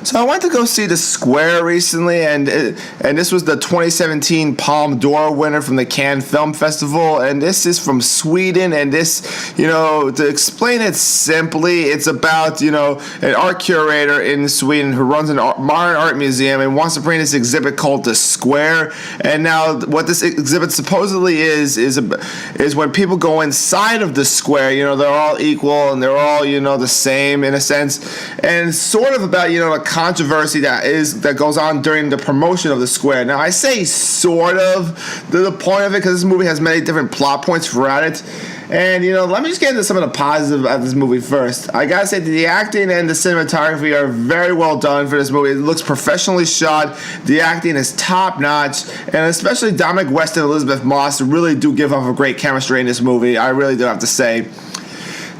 So I went to go see The Square recently, and this was the 2017 Palme d'Or winner from the Cannes Film Festival, and this is from Sweden, and this, to explain it simply, it's about, an art curator in Sweden who runs a modern art museum and wants to bring this exhibit called The Square, and now what this exhibit supposedly is when people go inside of the square, they're all equal and they're all, the same in a sense, and sort of about, a controversy that goes on during the promotion of the square. Now I say sort of the point of it because this movie has many different plot points throughout it. And, let me just get into some of the positives of this movie first. I gotta say that the acting and the cinematography are very well done for this movie. It looks professionally shot. The acting is top notch. And especially Dominic West and Elizabeth Moss really do give off a great chemistry in this movie. I really do have to say.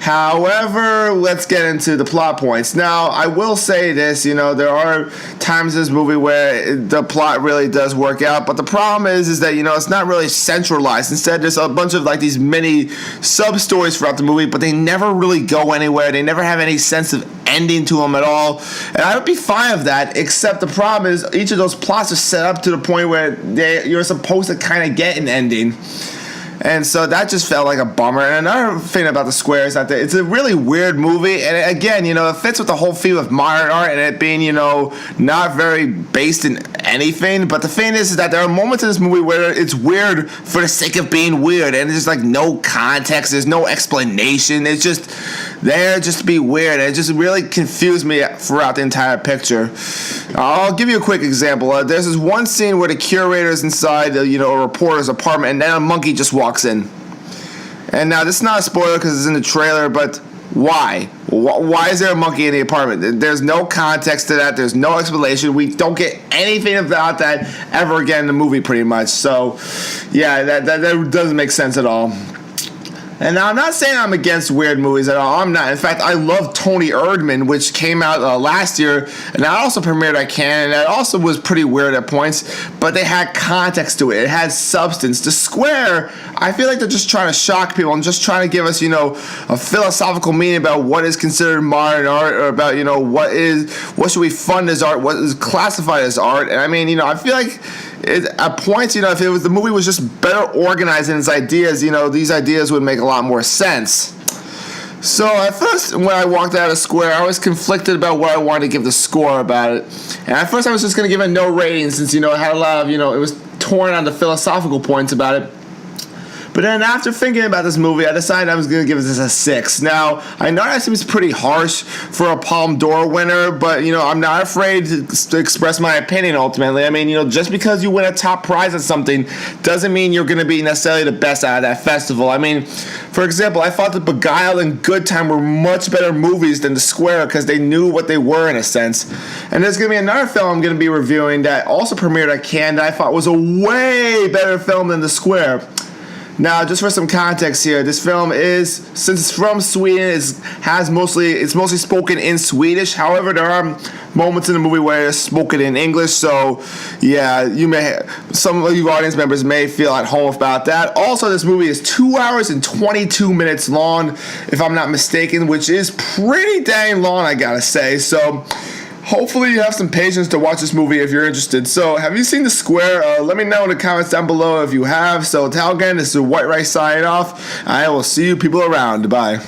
However, let's get into the plot points. Now, I will say this, there are times in this movie where the plot really does work out, but the problem is that, it's not really centralized. Instead, there's a bunch of, these mini sub-stories throughout the movie, but they never really go anywhere. They never have any sense of ending to them at all, and I would be fine with that, except the problem is each of those plots are set up to the point where you're supposed to kind of get an ending. And so that just felt like a bummer. And another thing about The Square is that it's a really weird movie. And again, it fits with the whole theme of modern art and it being, not very based in anything. But the thing is that there are moments in this movie where it's weird for the sake of being weird. And there's no context. There's no explanation. It's just there just to be weird. And it just really confused me throughout the entire picture. I'll give you a quick example. There's this one scene where the curator is inside, a reporter's apartment, and then a monkey just walks in. And now this is not a spoiler because it's in the trailer, but why? Why is there a monkey in the apartment? There's no context to that. There's no explanation. We don't get anything about that ever again in the movie, pretty much. So, yeah, that doesn't make sense at all. And now I'm not saying I'm against weird movies at all. I'm not. In fact, I love Tony Erdmann, which came out last year, and that also premiered at Cannes, and that also was pretty weird at points, but they had context to it. It had substance. The Square, I feel like they're just trying to shock people and just trying to give us, a philosophical meaning about what is considered modern art, or about, what should we fund as art, what is classified as art. And I mean, I feel like at points, if the movie was just better organized in its ideas, these ideas would make a lot more sense. So at first, when I walked out of Square, I was conflicted about what I wanted to give the score about it. And at first, I was just going to give it no rating since, it had a lot of, it was torn on the philosophical points about it. But then after thinking about this movie, I decided I was going to give this a 6. Now, I know that seems pretty harsh for a Palme d'Or winner, but, I'm not afraid to express my opinion ultimately. I mean, just because you win a top prize at something doesn't mean you're going to be necessarily the best out of that festival. I mean, for example, I thought that Beguiled and Good Time were much better movies than The Square because they knew what they were in a sense. And there's going to be another film I'm going to be reviewing that also premiered at Cannes that I thought was a way better film than The Square. Now, just for some context here, this film is, since it's from Sweden, it's mostly spoken in Swedish. However, there are moments in the movie where it's spoken in English. So, yeah, some of you audience members may feel at home about that. Also, this movie is 2 hours and 22 minutes long, if I'm not mistaken, which is pretty dang long, I gotta say. So, hopefully you have some patience to watch this movie if you're interested. So, have you seen The Square? Let me know in the comments down below if you have. So, until again, this is White Rice signing off. I will see you people around. Bye.